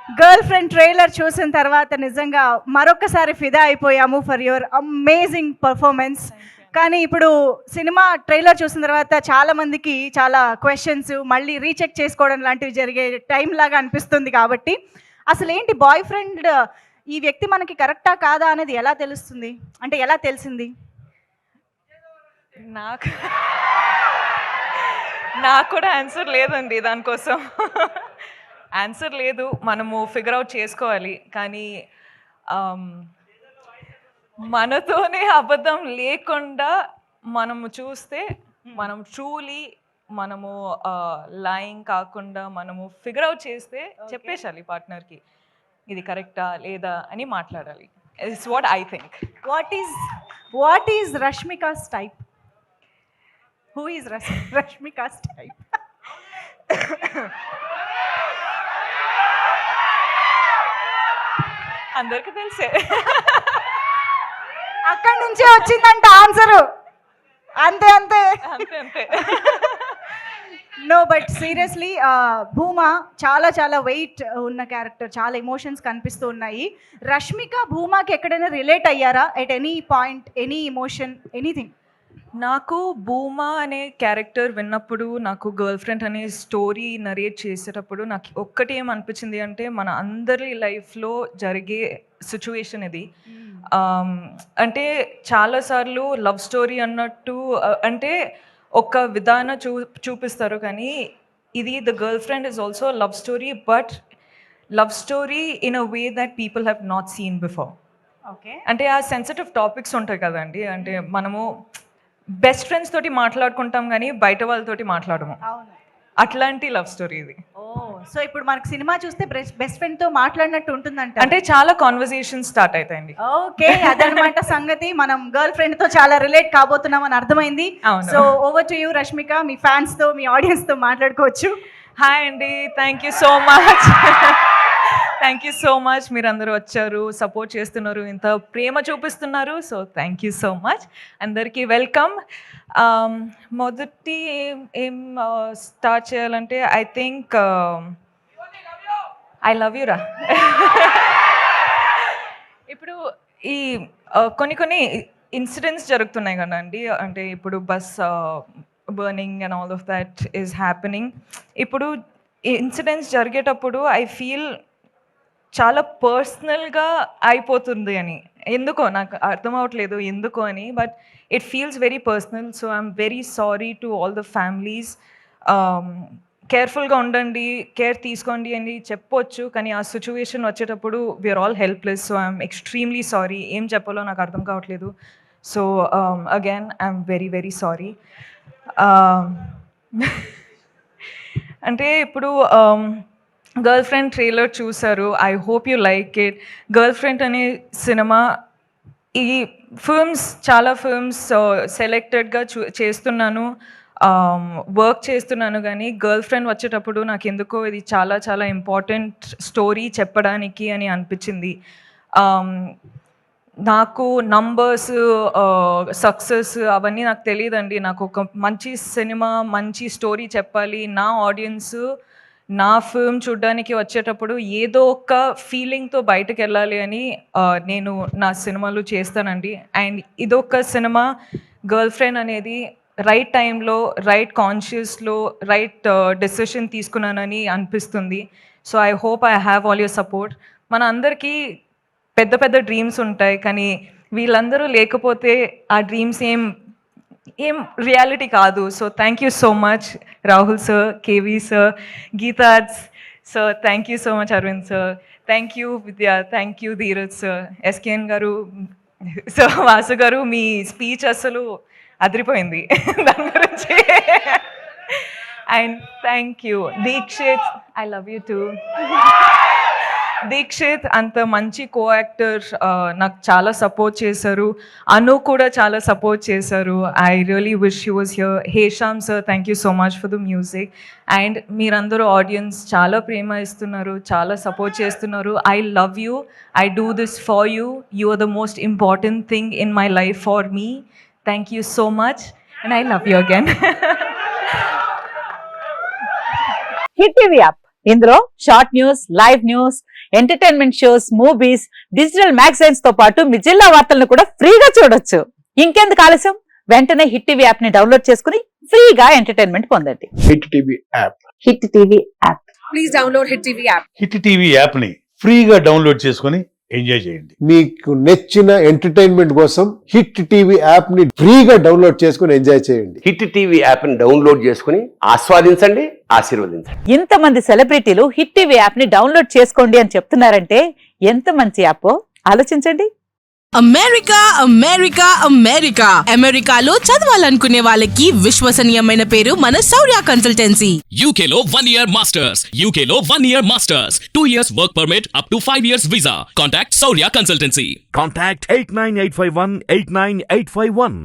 Girl friend trailer చూసిన తర్వాత నిజంగా మరొకసారి ఫిదా అయిపోయాము ఫర్ యువర్ అమేజింగ్ పర్ఫార్మెన్స్. కానీ ఇప్పుడు సినిమా ట్రైలర్ చూసిన తర్వాత చాలా మందికి చాలా క్వశ్చన్స్ మళ్ళీ రీచెక్ చేసుకోవడం లాంటివి జరిగే టైం లాగా అనిపిస్తుంది. కాబట్టి అసలు ఏంటి బాయ్ ఫ్రెండ్ ఈ వ్యక్తి మనకి కరెక్టా కాదా అనేది ఎలా తెలుస్తుంది, అంటే ఎలా తెలిసింది? నాకు నాకు కూడా ఆన్సర్ లేదండి దానికోసం. ఆన్సర్ లేదు, మనము ఫిగర్ అవుట్ చేసుకోవాలి. కానీ మనతోనే అబద్ధం లేకుండా మనము చూస్తే మనం ట్రూలీ మనము లైంగ్ కాకుండా మనము ఫిగర్ అవుట్ చేస్తే చెప్పేసాలి పార్ట్నర్కి ఇది కరెక్టా లేదా అని మాట్లాడాలి. It's what I think. What is Rashmika's type? Who is Rashmika's type? అందరికి తెలిసే. అక్కడి నుంచే వచ్చిందంట ఆన్సరు. అంతే అంతే అంతే అంతే. నో బట్ సీరియస్లీ భూమా చాలా చాలా వెయిట్ ఉన్న క్యారెక్టర్, చాలా ఎమోషన్స్ కనిపిస్తూ ఉన్నాయి. రష్మిక భూమాకి ఎక్కడైనా రిలేట్ అయ్యారా at any point, any emotion, anything? నాకు భూమా అనే క్యారెక్టర్ విన్నప్పుడు, నాకు గర్ల్ ఫ్రెండ్ అనే స్టోరీ నరేట్ చేసేటప్పుడు నాకు ఒక్కటి ఏమనిపించింది అంటే మన అందరి లైఫ్లో జరిగే సిచ్యువేషన్ ఇది. అంటే చాలాసార్లు లవ్ స్టోరీ అన్నట్టు అంటే ఒక విధానం చూపిస్తారు, కానీ ఇది the girl friend is also love story, but love story in a way that people have not seen before. Okay, అంటే ఆ సెన్సిటివ్ టాపిక్స్ ఉంటాయి కదండి, అంటే మనము బెస్ట్ ఫ్రెండ్స్ తోటి మాట్లాడుకుంటాం కానీ బయట వాళ్ళతోటి మాట్లాడము. అవును, అట్లాంటి లవ్ స్టోరీ ఇది. సో ఇప్పుడు మనకు సినిమా చూస్తే బెస్ట్ ఫ్రెండ్ తో మాట్లాడినట్టు ఉంటుందంట. అంటే చాలా కాన్వర్సేషన్ స్టార్ట్ అవుతాయండి. ఓకే, అదనమాట సంగతి. మనం గర్ల్ ఫ్రెండ్ తో చాలా రిలేట్ కాబోతున్నాం అని అర్థమైంది. So over to you Rashmika, me fans తో మీ ఆడియన్స్ తో మాట్లాడుకోవచ్చు. హాయ్ అండి, thank you so much. Thank you so much, మీరు అందరూ వచ్చారు, సపోర్ట్ చేస్తున్నారు, ఇంత ప్రేమ చూపిస్తున్నారు. So thank you so much, అందరికీ వెల్కమ్. మొదటి ఏం స్టార్ట్ చేయాలంటే I think I love you రా. ఇప్పుడు ఈ కొన్ని ఇన్సిడెంట్స్ జరుగుతున్నాయి కదండి, అంటే ఇప్పుడు bus burning and all of that is happening. ఇప్పుడు ఇన్సిడెంట్స్ జరిగేటప్పుడు ఐ ఫీల్ చాలా పర్సనల్గా అయిపోతుంది అని, ఎందుకో నాకు అర్థం అవ్వట్లేదు ఎందుకో అని, but it feels very personal. So I'm very sorry to all the families. కేర్ఫుల్గా ఉండండి, కేర్ తీసుకోండి అని చెప్పొచ్చు, కానీ ఆ సిచ్యువేషన్ వచ్చేటప్పుడు we're all helpless. So I'm extremely sorry, ఏం చెప్పాలో నాకు అర్థం కావట్లేదు. So again I'm very very sorry. అంటే ఇప్పుడు గర్ల్ ఫ్రెండ్ ట్రైలర్ చూసారు, I hope you like it. Girlfriend అనే సినిమా, ఈ ఫిల్మ్స్ చాలా ఫిల్మ్స్ సెలెక్టెడ్గా చేస్తున్నాను, వర్క్ చేస్తున్నాను, కానీ గర్ల్ ఫ్రెండ్ వచ్చేటప్పుడు నాకు ఎందుకో ఇది చాలా చాలా ఇంపార్టెంట్ స్టోరీ చెప్పడానికి అని అనిపించింది. నాకు నంబర్స్, సక్సెస్ అవన్నీ నాకు తెలియదండి. నాకు ఒక మంచి సినిమా, మంచి స్టోరీ చెప్పాలి, నా ఆడియన్స్ నా ఫిల్మ్ చూడడానికి వచ్చేటప్పుడు ఏదో ఒక ఫీలింగ్తో బయటకు వెళ్ళాలి అని నేను నా సినిమాలు చేస్తానండి. అండ్ ఇదొక సినిమా, గర్ల్ ఫ్రెండ్ అనేది రైట్ టైంలో, రైట్ కాన్షియస్లో రైట్ డెసిషన్ తీసుకున్నానని అనిపిస్తుంది. So I hope I have all your support. మన అందరికీ పెద్ద పెద్ద డ్రీమ్స్ ఉంటాయి, కానీ వీళ్ళందరూ లేకపోతే ఆ డ్రీమ్స్ ఏం రియాలిటీ కాదు. So thank you so much Rahul sir, KV sir, గీతాజ్ sir, thank you so much Aravind sir, thank you Vidya, thank you Dheeraj sir, SKN garu, so Vasu garu, మీ స్పీచ్ అసలు అదిరిపోయింది దాని గురించి. And thank you Deekshith, I love you too. Deekshith అంత మంచి కో యాక్టర్, నాకు చాలా సపోర్ట్ చేశారు. అను కూడా చాలా సపోర్ట్ చేశారు. I really wish you was here. Hesham sir, thank you so much for the music. And మీరందరూ ఆడియన్స్ చాలా ప్రేమ ఇస్తున్నారు, చాలా సపోర్ట్ చేస్తున్నారు. I love you, I do this for you, you are the most important thing in my life for me. Thank you so much and I love you again. Hit TV app, ఇందులో short news, live news, entertainment shows, movies, digital magazines తో పాటు మీ జిల్లా వార్తలను కూడా ఫ్రీగా చూడొచ్చు. ఇంకెందుకు ఆలస్యం, వెంటనే హిట్ టీవీ యాప్ ని డౌన్లోడ్ చేసుకుని ఫ్రీగా ఎంటర్టైన్మెంట్ పొందండి. Hit TV app. Hit TV app. Please download Hit TV app. Hit TV app ని ఫ్రీగా డౌన్లోడ్ చేసుకొని ఎంజాయ్ చేయండి. మీకు నచ్చిన ఎంటర్టైన్మెంట్ కోసం హిట్ టీవీ యాప్ ని ఫ్రీగా డౌన్లోడ్ చేసుకుని ఎంజాయ్ చేయండి. హిట్ టీవీ యాప్ని డౌన్లోడ్ చేసుకుని ఆస్వాదించండి, ఆశీర్వదించండి. ఇంతమంది సెలబ్రిటీలు హిట్ టీవీ యాప్ ని డౌన్లోడ్ చేసుకోండి అని చెప్తున్నారంటే ఎంత మంచి యాప్ ఆలోచించండి. అమెరికా అమెరికా అమెరికా అమెరికాలో చదవాలనుకునే వాళ్ళకి విశ్వసనీయమైన పేరు మన శౌర్య కన్సల్టెన్సీ. UK లో 1 year masters. UK లో 1 year masters. 2 years work permit up to 5 years visa. Contact Saurya Consultancy. Contact 89851 89851.